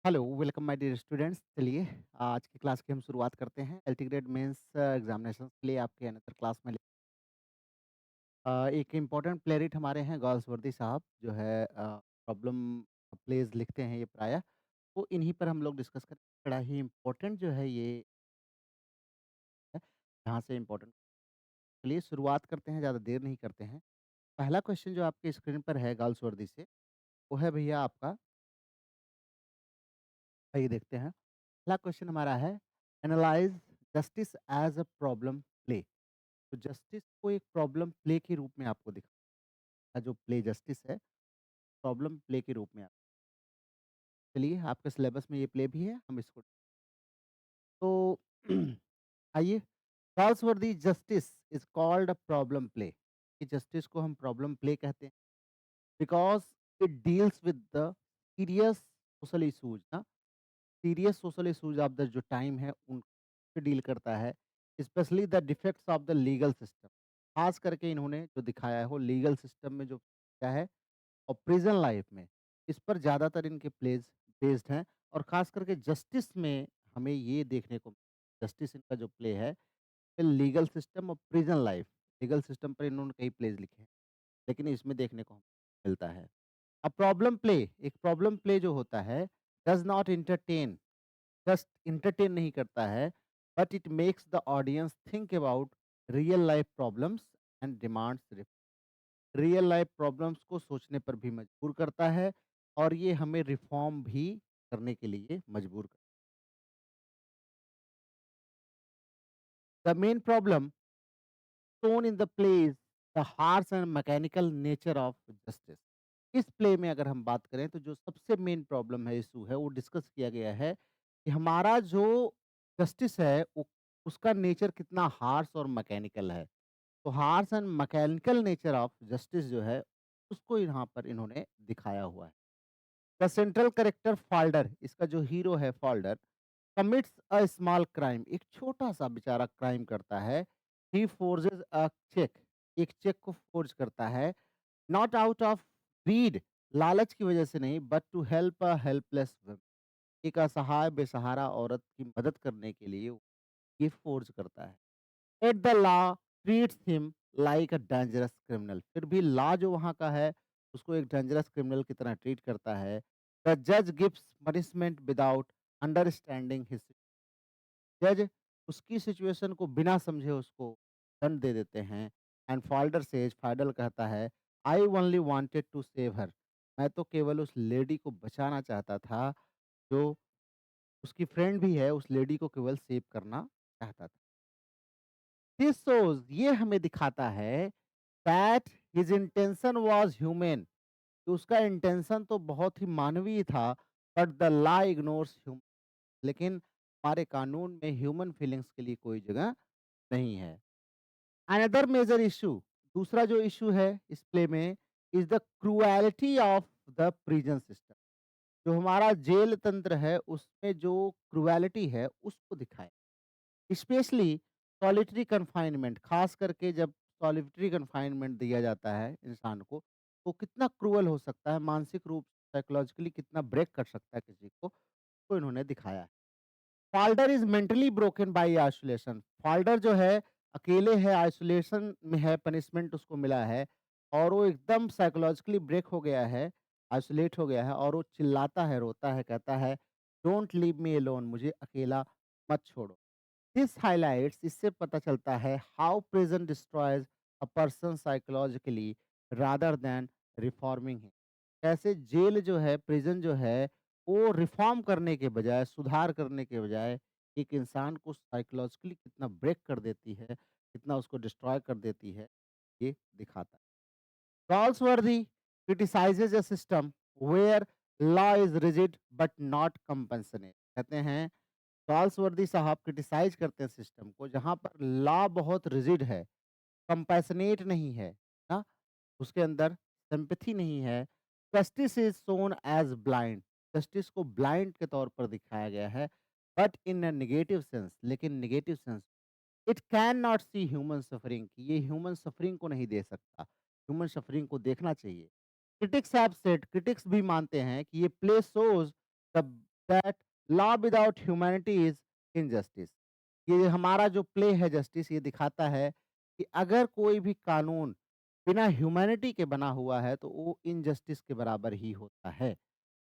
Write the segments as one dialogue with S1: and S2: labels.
S1: Hello, welcome my dear students. चलिए आज की क्लास की हम शुरुआत करते हैं। अल्टीग्रेड मेंस एग्जामिनेशंस के लिए आपके अनदर क्लास में एक इम्पोर्टेंट प्लेरिट हमारे हैं गौसवर्दी साहब जो है प्रॉब्लम प्लेज लिखते हैं ये प्रायः। तो इन्हीं पर हम लोग डिस्कस करें। बड़ा ही इम्पोर्टेंट जो है ये है, यहाँ से इम्पोर्टेंट चलिए शुरुआत करते हैं, ज़्यादा देर नहीं करते हैं। पहला क्वेश्चन जो आपके स्क्रीन पर है गौसवर्दी से, वो है भैया आपका, आइए देखते हैं। पहला क्वेश्चन हमारा है, analyse justice as a problem play. तो जस्टिस को एक प्रॉब्लम प्ले के रूप में आपको दिखा, जो प्ले जस्टिस है प्रॉब्लम प्ले के रूप में आप, चलिए आपके सिलेबस में ये प्ले भी है, हम इसको तो आइए, Galsworthy Justice is called a problem play. कि जस्टिस को हम प्रॉब्लम प्ले कहते हैं because it deals with the serious social issues ना, serious social issues of the जो टाइम है उनसे डील करता है, specially the defects of the legal system. खास करके इन्होंने जो दिखाया है वो लीगल सिस्टम में जो क्या है और प्रिज़न लाइफ में, इस पर ज़्यादातर इनके प्लेज़ बेस्ड हैं। और ख़ास करके जस्टिस में हमें ये देखने को, जस्टिस इनका जो प्ले है, लीगल सिस्टम और प्रिज़न लाइफ, लीगल सिस्टम पर इन्होंने कई प्लेज़ लिखे हैं, लेकिन इसमें देखने को मिलता है। अब प्रॉब्लम प्ले, एक प्रॉब्लम प्ले जो होता है, does not entertain, just entertain नहीं करता है, but it makes the audience think about real life problems and demands. Real life problems को सोचने पर भी मजबूर करता है और ये हमें रिफॉर्म भी करने के लिए मजबूर कर। The main problem shown in the play is the harsh and mechanical nature of justice। इस प्ले में अगर हम बात करें तो जो सबसे मेन प्रॉब्लम है, इशू है, वो डिस्कस किया गया है कि हमारा जो जस्टिस है उसका नेचर कितना हार्श और मैकेनिकल है। तो harsh and mechanical nature of justice जो है उसको यहाँ पर इन्होंने दिखाया हुआ है। द सेंट्रल कैरेक्टर फाल्डर, इसका जो हीरो है Falder, commits a small crime, एक छोटा सा बेचारा क्राइम करता है। ही फोर्जेस अ चेक, एक चेक को फोर्ज करता है, नॉट आउट ऑफ ग्रीड, लालच की वजह से नहीं, but to help a helpless woman, एक असहाय बेसहारा औरत की मदद करने के लिए वो ये फोर्ज करता है। At the law treats him like a dangerous criminal, फिर भी लॉ जो वहाँ का है उसको एक डेंजरस क्रिमिनल की तरह ट्रीट करता है। द जज gives punishment without understanding his, जज उसकी सिचुएशन को बिना समझे उसको दंड दे देते हैं। एंड फाल्डर सेज, फाइडल कहता है, I only wanted to save her, मैं तो केवल उस लेडी को बचाना चाहता था, जो उसकी फ्रेंड भी है, उस लेडी को केवल सेव करना चाहता था। दिस शोज, ये हमें दिखाता है that his intention was human, कि उसका इंटेंशन तो बहुत ही मानवीय था, but the law ignores human, लेकिन हमारे कानून में ह्यूमन फीलिंग्स के लिए कोई जगह नहीं है। अनदर मेजर इशू, दूसरा जो इशू है इस प्ले में, is the cruelty of the prison system. जो हमारा जेल तंत्र है उसमें जो क्रूएलिटी है उसको दिखाए, स्पेशली सॉलिटरी कन्फाइनमेंट, खास करके जब सॉलिटरी कन्फाइनमेंट दिया जाता है इंसान को, तो कितना क्रूअल हो सकता है, मानसिक रूप साइकोलॉजिकली कितना ब्रेक कर सकता है किसी को इन्होंने दिखाया है। Falder is mentally broken by isolation, Falder जो है अकेले है, आइसोलेशन में है, पनिशमेंट उसको मिला है और वो एकदम साइकोलॉजिकली ब्रेक हो गया है, आइसोलेट हो गया है और वो चिल्लाता है, रोता है, कहता है, डोंट लीव मी अलोन, मुझे अकेला मत छोड़ो। दिस हाइलाइट्स, इससे पता चलता है how prison destroys a person psychologically rather than reforming him. कैसे जेल जो है, प्रिजन जो है, वो रिफॉर्म करने के बजाय, सुधार करने के बजाय एक इंसान को साइकोलॉजिकली कितना ब्रेक कर देती है, कितना उसको डिस्ट्रॉय कर देती है, ये दिखाता है। Galsworthy criticizes a system where law is rigid but not compassionate। कहते हैं गाल्सवर्दी साहब क्रिटिसाइज करते हैं सिस्टम को जहाँ पर लॉ बहुत रिजिड है, कंपैशनेट नहीं है ना, उसके अंदर सिंपैथी नहीं है। Justice is shown as blind, justice को ब्लाइंड के तौर पर दिखाया गया है, but in a negative sense, लेकिन negative sense, it can not see human suffering, ये ह्यूमन सफरिंग को नहीं दे सकता, ह्यूमन सफरिंग को देखना चाहिए। क्रिटिक्स हैव सेड, क्रिटिक्स भी मानते हैं कि ये play shows the that law without humanity is injustice. ये हमारा जो प्ले है जस्टिस, ये दिखाता है कि अगर कोई भी कानून बिना ह्यूमैनिटी के बना हुआ है तो वो इनजस्टिस के बराबर ही होता है।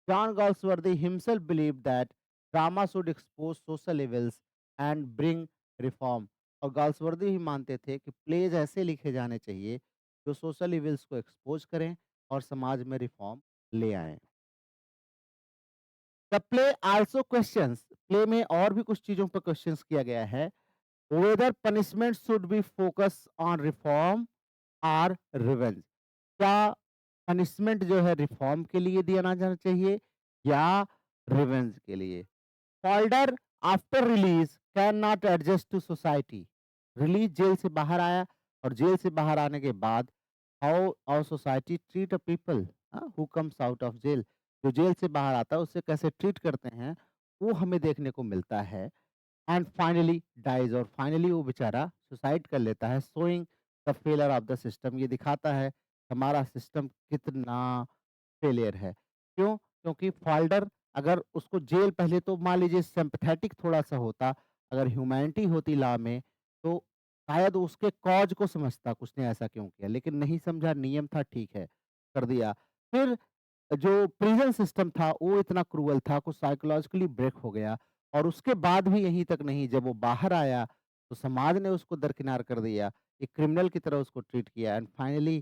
S1: John Galsworthy himself believed that drama should expose social evils and bring reform. और गॉल्सवर्दी ही मानते थे कि प्लेज ऐसे लिखे जाने चाहिए जो सोशल इविल्स को एक्सपोज करें और समाज में रिफॉर्म ले आएं। The play also questions, play में और भी कुछ चीजों पर क्वेश्चंस किया गया है। Whether punishment should be focus on reform और रिवेंज। क्या पनिशमेंट जो है रिफॉर्म के लिए दिया जाना चाहिए या रिवेंज के लिए? Falder after release can not adjust to society. Release jail से बाहर आया और जेल से बाहर आने के बाद how our society treat a people who comes out of jail. जो जेल से बाहर आता है उससे कैसे ट्रीट करते हैं वो हमें देखने को मिलता है। एंड फाइनली डाइज, और फाइनली वो बेचारा सुसाइड कर लेता है, showing the failure of the system. ये दिखाता है हमारा सिस्टम कितना फेलियर है। क्यों? क्योंकि फोल्डर अगर उसको जेल, पहले तो मान लीजिए सिम्पैथेटिक थोड़ा-सा होता, अगर ह्यूमैनिटी होती लॉ में, तो शायद उसके कॉज़ को समझता, कुछ ने ऐसा क्यों किया, लेकिन नहीं समझा, नियम था ठीक है, कर दिया। फिर जो प्रिज़न सिस्टम था वो इतना क्रूअल था, कुछ साइकोलॉजिकली ब्रेक हो गया और उसके बाद भी यहीं तक नहीं, जब वो बाहर आया, तो समाज ने उसको दरकिनार कर दिया, एक क्रिमिनल की तरह उसको ट्रीट किया एंड फाइनली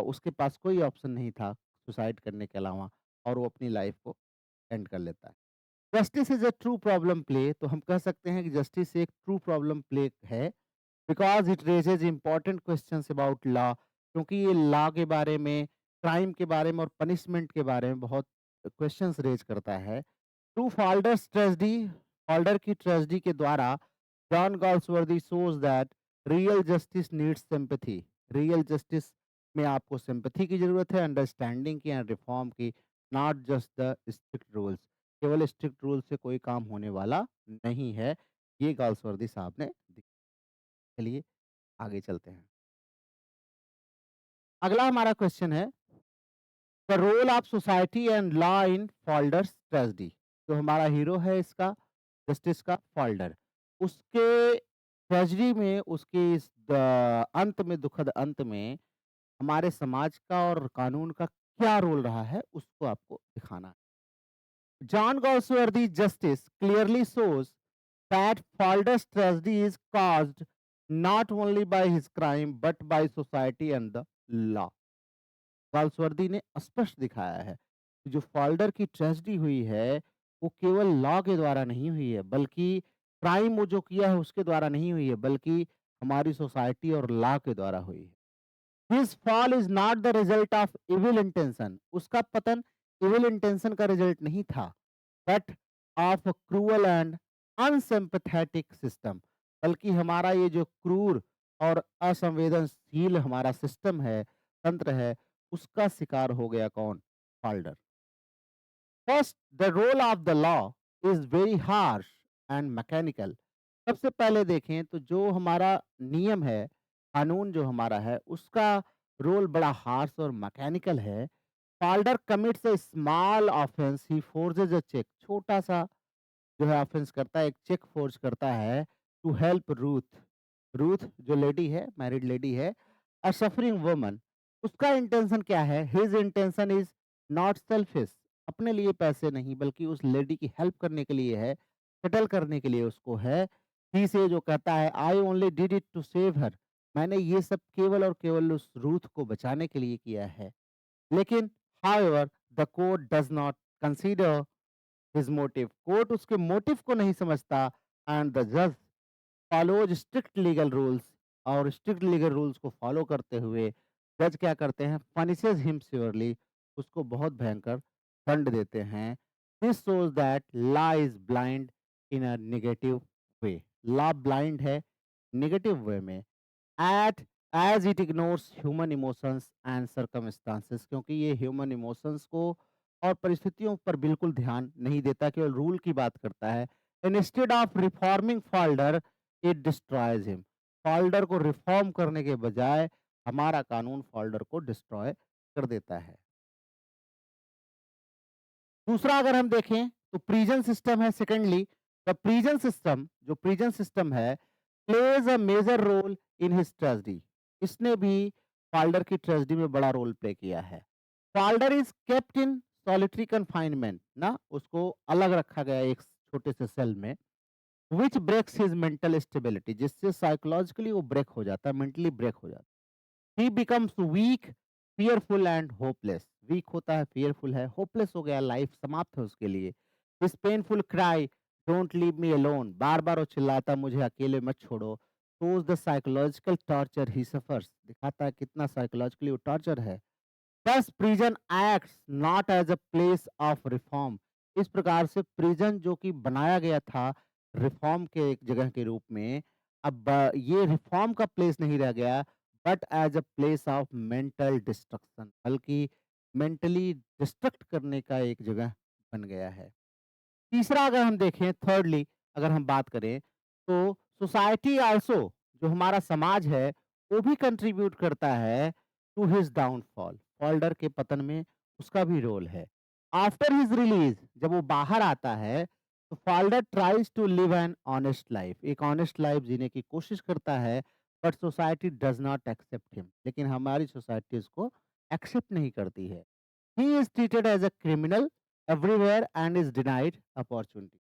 S1: उसके पास कोई ऑप्शन नहीं था सुसाइड करने के अलावा और वो अपनी लाइफ को एंड कर लेता है। Justice is a true problem play, तो हम कह सकते हैं कि जस्टिस एक ट्रू प्रॉब्लम प्ले है because it raises important questions about law, क्योंकि ये लॉ के बारे में, क्राइम के बारे में और पनिशमेंट के बारे में बहुत क्वेश्चंस रेज़ करता है। टू Fowler's tragedy, Fowler की ट्रेजेडी के द्वारा John Galsworthy shows that real justice needs sympathy। Real justice में आपको सिंपैथी की ज़रूरत है, अंडरस्टैंडिंग की एंड रिफॉर्म की, not just the strict rules. केवल स्ट्रिक्ट रूल से कोई काम होने वाला नहीं है। ये गॉल्सवर्दी साहब ने चलिए आगे चलते हैं। अगला हमारा क्वेश्चन है the role of society and law in Falder's tragedy. जो हमारा हीरो है इसका, जस्टिस का, फॉल्डर, उसके ट्रेजेडी में, उसके इस अंत में, दुखद अंत में हमारे समाज का और कानून का क्या रोल रहा है उसको आपको दिखाना है। John Galsworthy justice clearly shows that Falder's tragedy is caused not only by his crime but by society and the law। Galsworthy ने स्पष्ट दिखाया है कि जो फॉल्डर की ट्रेजेडी हुई है वो केवल लॉ के द्वारा नहीं हुई है, बल्कि क्राइम वो जो किया है उसके द्वारा नहीं हुई है, बल्कि हमारी सोसाइटी और लॉ के द्वारा हुई है। His fall is not the result of evil intention. उसका पतन इविल इंटेंशन का रिजल्ट नहीं था, but of cruel and unsympathetic system. बल्कि हमारा ये जो क्रूर और असंवेदनशील हमारा सिस्टम है, तंत्र है, उसका शिकार हो गया कौन? Falder. First, the role of the law is very harsh and mechanical. सबसे पहले देखें तो जो हमारा नियम है, कानून जो हमारा है, उसका रोल बड़ा हार्श और मैकेनिकल है। Falder commits a small offence, he forges a cheque. छोटा सा जो है ऑफेंस करता है, एक चेक फोर्ज करता है टू हेल्प रूथ। रूथ जो लेडी है, मैरिड लेडी है, अ सफरिंग वुमन। उसका इंटेंशन क्या है? His intention is not selfish, अपने लिए पैसे नहीं, बल्कि उस लेडी की हेल्प करने के लिए है, सेटल करने के लिए उसको है। ही से जो कहता है I only did it to save her, मैंने ये सब केवल और केवल उस रूथ को बचाने के लिए किया है। लेकिन however the court does not consider his motive, court उसके मोटिव को नहीं समझता। एंड द जज फॉलोज स्ट्रिक्ट लीगल रूल्स, और स्ट्रिक्ट लीगल रूल्स को फॉलो करते हुए जज क्या करते हैं? पनिशेज हिम सिवियरली, उसको बहुत भयंकर दंड देते हैं। This shows that law is blind in a negative way. Law blind है नेगेटिव वे में, at as it ignores human emotions and circumstances, क्योंकि ये ह्यूमन इमोशंस को और परिस्थितियों पर बिल्कुल ध्यान नहीं देता, केवल रूल की बात करता है। Instead of reforming Falder it destroys him. Falder को रिफॉर्म करने के बजाय हमारा कानून फॉल्डर को डिस्ट्रॉय कर देता है। दूसरा अगर हम देखें तो प्रिजन सिस्टम है सेकेंडली, द प्रिजन सिस्टम, जो प्रिजन सिस्टम है, plays a major role in his tragedy. इसने भी फाल्डर की ट्रेजेडी में बड़ा रोल प्ले किया है। Falder is kept in solitary confinement ना, उसको अलग रखा गया एक छोटे से सेल में, which breaks his mental stability, जिससे साइकोलॉजिकली वो ब्रेक हो जाता है, मेंटली ब्रेक हो जाता है। He becomes weak, fearful and hopeless. Weak होता है, फियरफुल है, होपलेस हो गया, लाइफ समाप्त है उसके लिए। This painful cry, don't leave me alone, बार बार वो चिल्लाता मुझे अकेले मत छोड़ो। shows the psychological torture he suffers, दिखाता है कितना साइकोलॉजिकली वो टॉर्चर है। Thus prison acts not as a place of reform। इस प्रकार से प्रिजन जो कि बनाया गया था रिफॉर्म के एक जगह के रूप में, अब ये रिफॉर्म का प्लेस नहीं रह गया, but as a place of mental destruction, बल्कि मेंटली डिस्ट्रक्ट करने का एक जगह बन गया है। तीसरा अगर हम देखें, थर्डली अगर हम बात करें, तो सोसाइटी आल्सो, जो हमारा समाज है, वो भी कंट्रीब्यूट करता है टू हिज डाउनफॉल। फॉल्डर के पतन में उसका भी रोल है। आफ्टर हिज रिलीज, जब वो बाहर आता है, तो Falder tries to live an honest life, एक ऑनेस्ट लाइफ जीने की कोशिश करता है, but society does not accept him, लेकिन हमारी सोसाइटी उसको एक्सेप्ट नहीं करती है। He is treated as a criminal everywhere and is denied opportunity.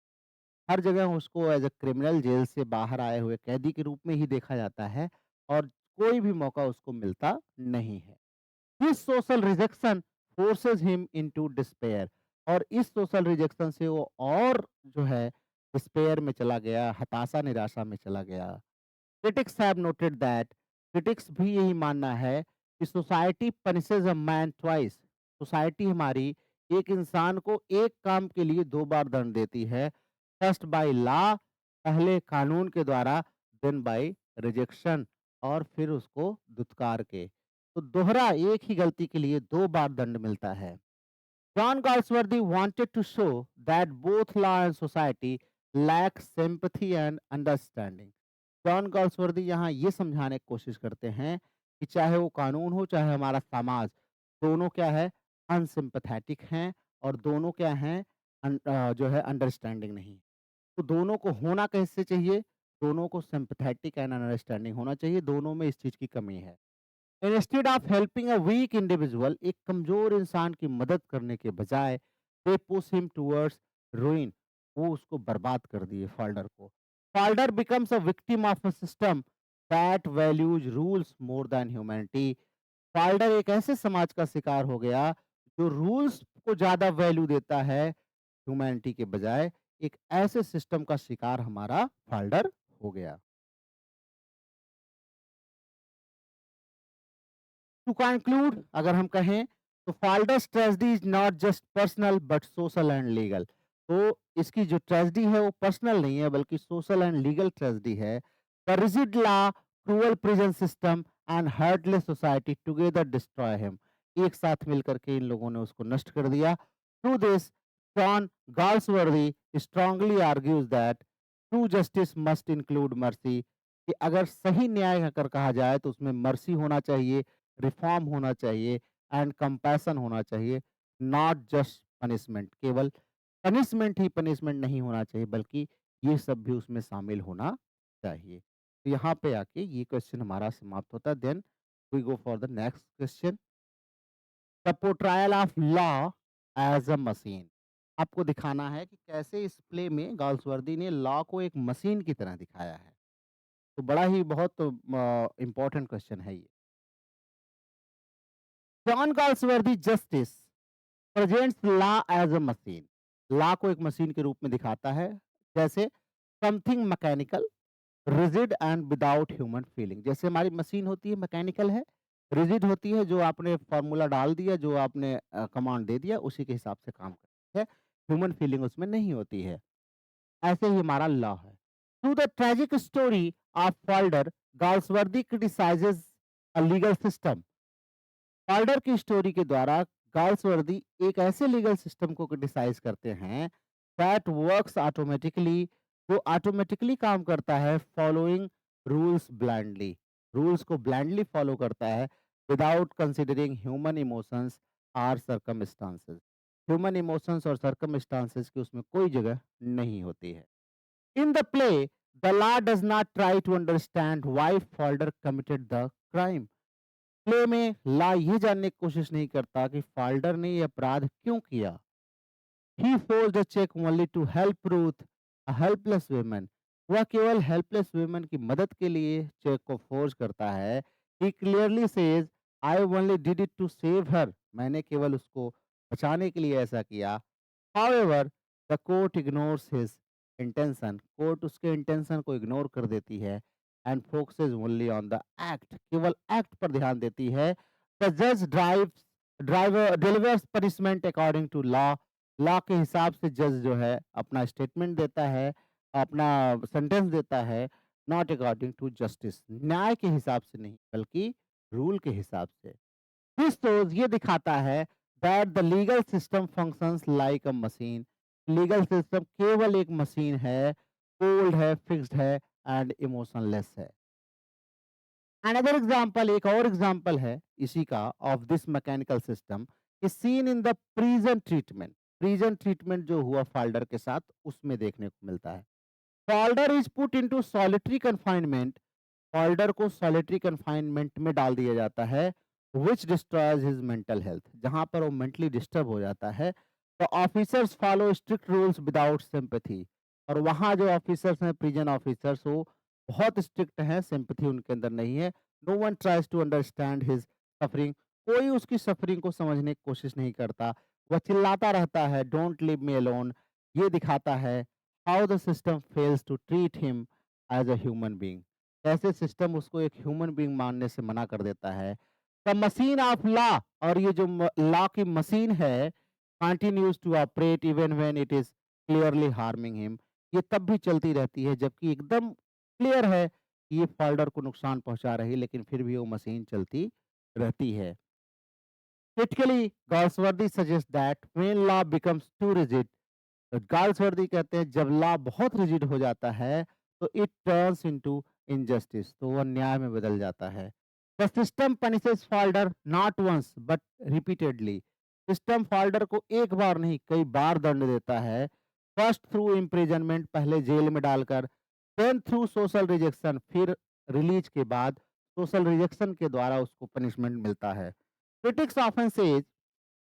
S1: हर जगह उसको एज अ क्रिमिनल, जेल से बाहर आए हुए कैदी के रूप में ही देखा जाता है, और कोई भी मौका उसको मिलता नहीं है। This social rejection forces him into despair, और इस सोशल रिजेक्शन से वो और जो है डिस्पेयर में चला गया, हताशा निराशा में चला गया। Critics have noted that, critics भी यही मानना है कि society punishes a man twice, society हमारी एक इंसान को एक काम के लिए दो बार दंड देती है। फर्स्ट बाय लॉ, पहले कानून के द्वारा, देन बाय रिजेक्शन, और फिर उसको दुत्कार के। तो दोहरा एक ही गलती के लिए दो बार दंड मिलता है। John Galsworthy wanted to show that both law and society lack sympathy and understanding। John Galsworthy यहाँ ये समझाने की कोशिश करते हैं कि चाहे वो कानून हो, चाहे हमारा समाज, दोनों क्या है, अनसिम्पैथेटिक हैं, और दोनों क्या हैं, जो है अंडरस्टैंडिंग नहीं। तो दोनों को होना कैसे चाहिए, दोनों को सिम्पैथेटिक एंड अंडरस्टैंडिंग होना चाहिए, दोनों में इस चीज़ की कमी है। Instead of helping a weak individual, एक कमजोर इंसान की मदद करने के बजाय, they push him towards ruin, वो उसको बर्बाद कर दिए फाल्डर को। Falder becomes a victim of a system that values rules more than humanity. Falder एक ऐसे समाज का शिकार हो गया जो रूल्स को ज्यादा वैल्यू देता है ह्यूमैनिटी के बजाय। एक ऐसे सिस्टम का शिकार हमारा फाल्डर हो गया। टू कंक्लूड अगर हम कहें, तो Falder's tragedy is not just personal but social and legal. तो इसकी जो ट्रेजेडी है वो पर्सनल नहीं है, बल्कि सोशल एंड लीगल ट्रेजेडी है। The rigid law, cruel prison system and heartless society together destroy him, एक साथ मिलकर के इन लोगों ने उसको नष्ट कर दिया। Through this, John Galsworthy strongly argues that true justice must include mercy, कि अगर सही न्याय अगर कहा जाए तो उसमें मर्सी होना चाहिए, रिफॉर्म होना चाहिए, एंड कंपैशन होना चाहिए, नॉट जस्ट पनिशमेंट। केवल पनिशमेंट ही पनिशमेंट नहीं होना चाहिए, बल्कि ये सब भी उसमें शामिल होना चाहिए। तो यहाँ पे आके ये क्वेश्चन हमारा समाप्त होता है। Then we go for the next question, the portrayal of law as a machine. आपको दिखाना है कि कैसे इस प्ले में गाल्सवर्दी ने लॉ को एक मशीन की तरह दिखाया है। तो बड़ा ही बहुत इंपॉर्टेंट क्वेश्चन है ये। John Galsworthy Justice presents law as a machine, law को एक मशीन के रूप में दिखाता है, जैसे something mechanical, rigid and without human feeling. जैसे हमारी मशीन होती है मैकेनिकल है, रिजिड होती है, जो आपने फॉर्मूला डाल दिया, जो आपने कमांड दे दिया, उसी के हिसाब से काम करती है, ह्यूमन फीलिंग उसमें नहीं होती है। ऐसे ही हमारा लॉ है। Through the tragic story of Falder, Galsworthy criticises a legal system. Falder की स्टोरी के द्वारा गाल्सवर्दी एक ऐसे लीगल सिस्टम को क्रिटिसाइज करते हैं दैट वर्क्स ऑटोमेटिकली, वो ऑटोमेटिकली काम करता है, फॉलोइंग रूल्स ब्लाइंडली, रूल्स को ब्लाइंडली फॉलो करता है, without considering human emotions or circumstances, human emotions और सर्कमस्टांसेस की उसमें कोई जगह नहीं होती है। In the play, the law does not try to understand why Falder committed the crime. Play में लॉ ये जानने की कोशिश नहीं करता कि फॉल्डर ने ये अपराध क्यों किया। He forced a cheque only to help Ruth, a helpless woman. वह केवल हेल्पलेस वुमन की मदद के लिए चेक को फोर्स करता है। He clearly says, I only did it to save her. मैंने केवल उसको बचाने के लिए ऐसा किया। However, the court ignores his intention. Court उसके इंटेंशन को इग्नोर कर देती है and focuses only on the act. केवल एक्ट पर ध्यान देती है। द जज driver delivers punishment according to law. Law के हिसाब से जज जो है अपना स्टेटमेंट देता है, अपना सेंटेंस देता है, नॉट अकॉर्डिंग टू जस्टिस। न्याय के हिसाब से नहीं बल्कि रूल के हिसाब से। दिस शोज ये दिखाता है that the legal system functions like a machine. Legal system केवल एक मशीन है, कोल्ड है, फिक्स्ड है एंड इमोशनलेस है। अनदर एग्जांपल, एक और एग्जांपल है इसी का of this mechanical system is seen in the prison treatment. Prison treatment जो हुआ फाल्डर के साथ उसमें देखने को मिलता है। Falder is put into solitary confinement. Holder को सॉलिटरी कन्फाइनमेंट में डाल दिया जाता है, which destroys his mental health. जहां पर वो मेंटली डिस्टर्ब हो जाता है। तो officers follow strict rules without sympathy. और वहां जो ऑफिसर्स हैं, प्रिजन ऑफिसर्स, वो बहुत स्ट्रिक्ट हैं, सिंपैथी उनके अंदर नहीं है। No one tries to understand his suffering. कोई उसकी सफरिंग को समझने की कोशिश नहीं करता। वह चिल्लाता रहता है, डोंट लीव मी अलोन। ये दिखाता है how the system fails to treat him as a human being. कैसे सिस्टम उसको एक ह्यूमन बीइंग मानने से मना कर देता है। द मशीन ऑफ लॉ, और ये जो लॉ की मशीन है, continues to operate even when it is clearly harming him. ये तब भी चलती रहती है जबकि एकदम क्लियर है कि ये फोल्डर को नुकसान पहुंचा रही है, लेकिन फिर भी वो मशीन चलती रहती है। Critically Galsworthy suggest that when law becomes too rigid, Galsworthy कहते हैं जब लॉ बहुत रिजिड हो जाता है तो इट टर्न्स इनटू इनजस्टिस, तो वह न्याय में बदल जाता है। The system punishes Falder not once but repeatedly. System Falder को एक बार नहीं कई बार दंड देता है। फर्स्ट थ्रू इम्प्रिजनमेंट, पहले जेल में डालकर, देन थ्रू सोशल रिजेक्शन, फिर रिलीज के बाद सोशल रिजेक्शन के द्वारा उसको पनिशमेंट मिलता है। क्रिटिक्स ऑफन सेज,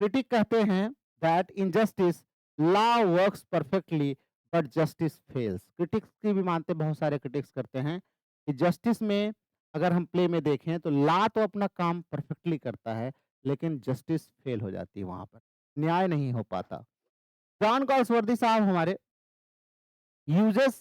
S1: क्रिटिक कहते हैं that injustice law works perfectly but justice fails. Critics की भी मानते, बहुत सारे क्रिटिक्स करते हैं कि जस्टिस में अगर हम प्ले में देखें तो लॉ तो अपना काम परफेक्टली करता है, लेकिन जस्टिस फेल हो जाती है, वहां पर न्याय नहीं हो पाता। जॉन गॉल्सवर्दी साहब हमारे uses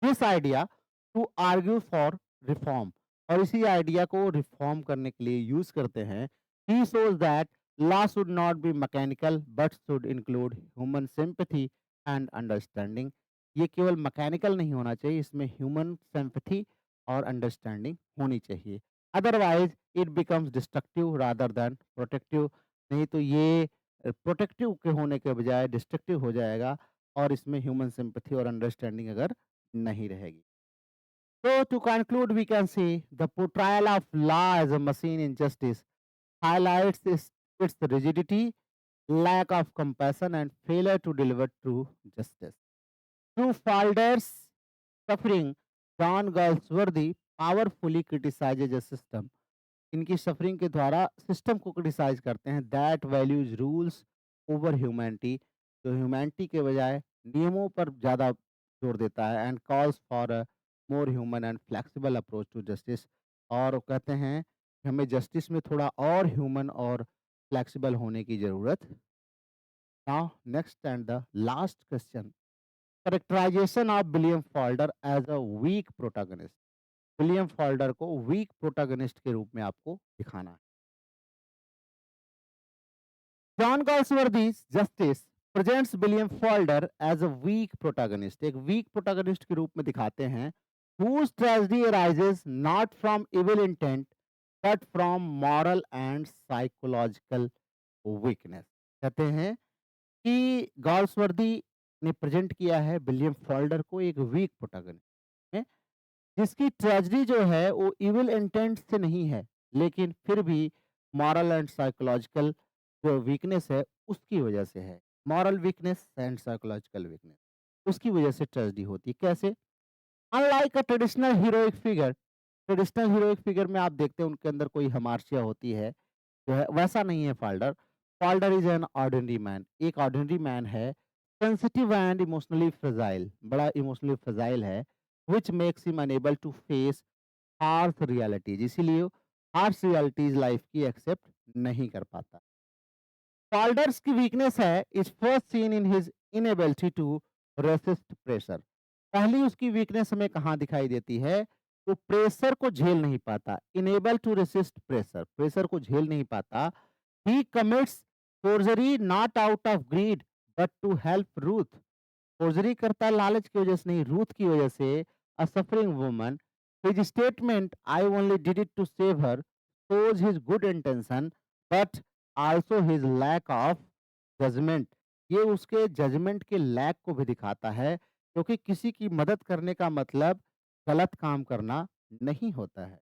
S1: this idea to argue for reform, और इसी आइडिया को रिफॉर्म करने के लिए यूज करते हैं। He shows that law should not be mechanical but should include human sympathy and understanding. ये केवल मैकेनिकल नहीं होना चाहिए, इसमें ह्यूमन सिंपैथी और अंडरस्टैंडिंग होनी चाहिए। Otherwise it becomes destructive rather than protective. नहीं तो ये प्रोटेक्टिव के होने के बजाय डिस्ट्रक्टिव हो जाएगा, और इसमें ह्यूमन सिंपैथी और अंडरस्टैंडिंग अगर नहीं रहेगी। So to conclude, we can say the portrayal of law as a machine injustice highlights its rigidity, lack of compassion, and failure to deliver true justice. Through Falder's suffering, John Galsworthy powerfully criticizes a system. इनकी suffering के द्वारा system को criticise करते हैं that values rules over humanity, जो humanity के बजाय नियमों पर ज़्यादा जोर देता है, and calls for a more human and flexible approach to justice. और वो कहते हैं कि हमें जस्टिस में थोड़ा और ह्यूमन और फ्लेक्सिबल होने की ज़रूरत। Now next and the last question, characterisation of William Falder as a weak protagonist. William Falder को वीक प्रोटैगनिस्ट के रूप में आपको दिखाना है। John Galsworthy's Justice presents William Falder as a weak protagonist, एक वीक प्रोटैगनिस्ट के रूप में दिखाते हैं, whose tragedy arises not from evil intent but from moral and psychological weakness। कहते हैं कि गॉल्सवर्दी ने प्रेजेंट किया है विलियम फॉल्डर को एक वीक प्रोटैगनिस्ट में, जिसकी ट्रेजेडी जो है वो इविल इंटेंट से नहीं है, लेकिन फिर भी मॉरल एंड साइकोलॉजिकल जो वीकनेस है उसकी वजह से है। Moral weakness and psychological weakness, उसकी वजह से ट्रेजेडी होती है। कैसे? Unlike a traditional heroic figure में आप देखते हैं उनके अंदर कोई हमार्शिया होती है, जो है वैसा नहीं है Falder. Falder is an ordinary man, एक ऑर्डिनरी मैन है, सेंसिटिव एंड इमोशनली फ्रेजाइल, बड़ा इमोशनली फ्रेजाइल है, which makes him unable to face harsh realities, इसीलिए हार्श रियलिटीज़ लाइफ की एक्सेप्ट नहीं कर पाता। फाल्डर्स की वीकनेस है is first seen in his inability to resist pressure. पहली उसकी वीकनेस हमें कहाँ दिखाई देती है? वो प्रेशर को झेल नहीं पाता, unable to resist pressure, pressure को झेल नहीं पाता। He commits forgery not out of greed but to help Ruth, forgery करता है लालच की वजह से नहीं, रूथ की वजह से। A suffering woman, his statement I only did it to save her shows his good intention but also his lack of judgment, ये उसके जजमेंट के लैक को भी दिखाता है, क्योंकि किसी की मदद करने का मतलब गलत काम करना नहीं होता है।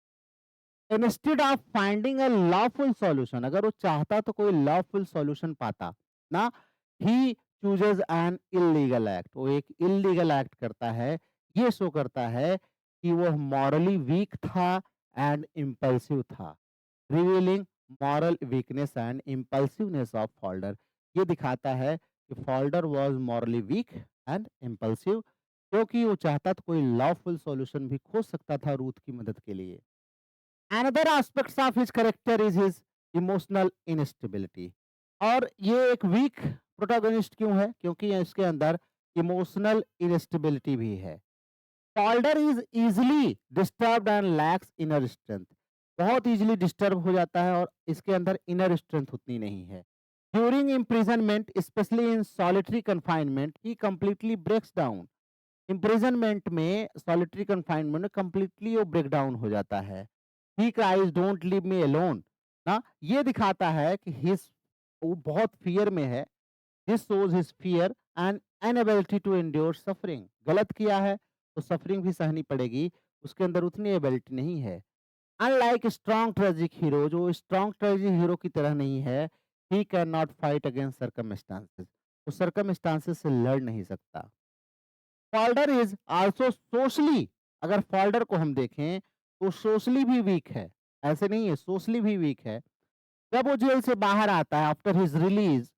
S1: Instead of finding a lawful solution, अगर वो चाहता तो कोई लॉफुल सॉल्यूशन पाता ना, ही चूजेस एन इलीगल एक्ट, वो एक इलीगल एक्ट करता है। ये शो करता है कि वो मॉरली वीक था एंड इम्पल्सिव था, revealing moral weakness and impulsiveness of Falder. ये दिखाता है कि Falder was morally weak and impulsive, क्योंकि वो चाहता तो कोई लॉफुल सॉल्यूशन भी खोज सकता था रूथ की मदद के लिए। Another aspects of his character is his emotional instability, और ये एक वीक प्रोटोगनिस्ट क्यों है? क्योंकि इसके अंदर इमोशनल इंस्टेबिलिटी भी है। Falder is easily disturbed and lakhs inner strength, बहुत इजीली डिस्टर्ब हो जाता है और इसके अंदर इनर स्ट्रेंथ उतनी नहीं है। During imprisonment, specially in solitary confinement, he completely breaks down. Imprisonment में, सॉलिटरी कन्फाइनमेंट में कंप्लीटली वो ब्रेक डाउन हो जाता है। He cries don't leave me alone ना, ये दिखाता है कि हिज, वो बहुत फियर में है। This shows his fear and inability to endure suffering, गलत किया है तो सफरिंग भी सहनी पड़ेगी, उसके अंदर उतनी एबिलिटी नहीं है। अनलाइक स्ट्रॉन्ग ट्रेजिक हीरो, जो स्ट्रॉन्ग ट्रेजिक हीरो की तरह नहीं है, he can not fight against circumstances, वो सर्कमस्टांसेस से लड़ नहीं सकता। फॉल्डर इज आल्सो सोशली, अगर फॉल्डर को हम देखें तो सोशली भी वीक है, ऐसे नहीं है, सोशली भी वीक है। जब वो जेल से बाहर आता है after his release,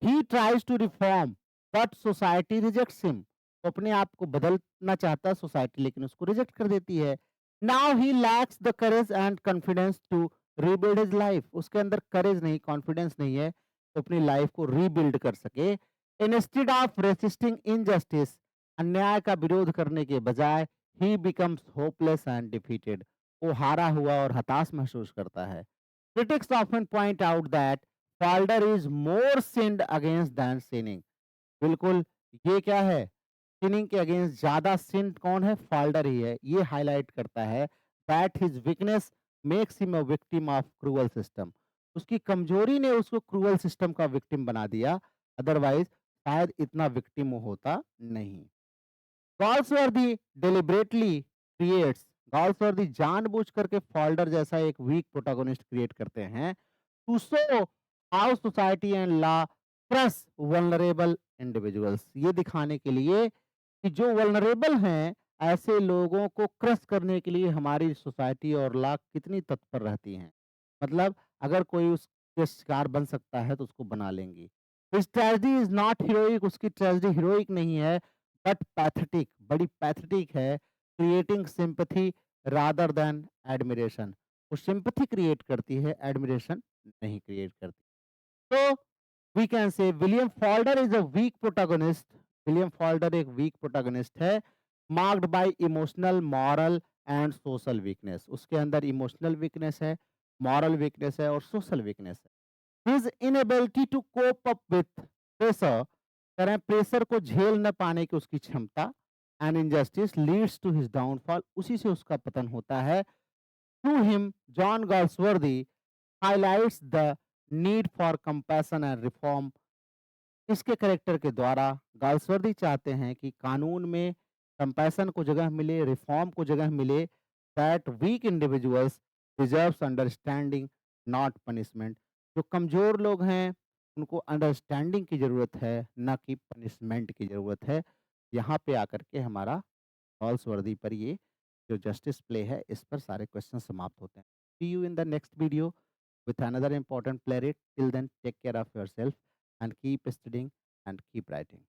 S1: he tries to reform but society rejects him, वो अपने आप को बदलना चाहता है सोसाइटी, लेकिन उसको रिजेक्ट कर देती है। Now he lacks the courage and confidence to rebuild his life, उसके अंदर करेज नहीं, कॉन्फिडेंस नहीं है तो अपनी लाइफ को रीबिल्ड कर सके। इंस्टेड ऑफ रेसिस्टिंग इनजस्टिस, अन्याय का विरोध करने के बजाय, ही बिकम्स होपलेस एंड डिफीटेड, वो हारा हुआ और हताश महसूस करता है। Critics often point out that Falder is more sinned against than sinning. बिल्कुल, ये क्या है? सिनिंग के अगेंस्ट ज्यादा सिन कौन है? फाल्डर ही है। ये हाईलाइट करता है that his weakness makes him a victim of cruel system, उसकी कमजोरी ने उसको क्रूअल सिस्टम का विक्टिम बना दिया, अदरवाइज शायद इतना विक्टिम वो होता नहीं। गॉल्सवर्दी डिलिबरेटली क्रिएट्स, गॉल्सवर्दी जानबूझ करके फॉल्डर जैसा एक वीक प्रोटोगोनिस्ट क्रिएट करते हैं to show how society and law crush vulnerable individuals, ये दिखाने के लिए कि जो वल्नरेबल हैं, ऐसे लोगों को क्रश करने के लिए हमारी सोसाइटी और लॉ कितनी तत्पर रहती हैं। मतलब अगर कोई उसके शिकार बन सकता है तो उसको बना लेंगी। His tragedy is not heroic, उसकी ट्रेजेडी हीरोइक नहीं है बट पैथेटिक, बड़ी पैथेटिक है। Creating sympathy rather than admiration, वो सिंपैथी क्रिएट करती है, एडमिरेशन नहीं क्रिएट करती। तो we can say William Falder is a weak protagonist, William Falder एक वीक प्रोटोगनिस्ट है, marked by emotional, moral and social weakness, उसके अंदर इमोशनल वीकनेस है, मॉरल वीकनेस है और सोशल वीकनेस है। His inability to cope up with pressure, करें pressure को झेल न पाने की उसकी क्षमता, and injustice leads to his downfall, उसी से उसका पतन होता है। Through him John Galsworthy highlights the need for compassion and reform, इसके कैरेक्टर के द्वारा गाल्सवर्दी चाहते हैं कि कानून में कंपैशन को जगह मिले, रिफॉर्म को जगह मिले, that weak individuals deserves understanding not punishment, जो कमजोर लोग हैं उनको अंडरस्टैंडिंग की ज़रूरत है, ना कि पनिशमेंट की ज़रूरत है। यहाँ पे आकर के हमारा हॉल्स वर्दी पर ये जो जस्टिस प्ले है, इस पर सारे क्वेश्चन समाप्त होते हैं। See you in the next video with another important planet. Till then, take care of yourself and keep studying and keep writing.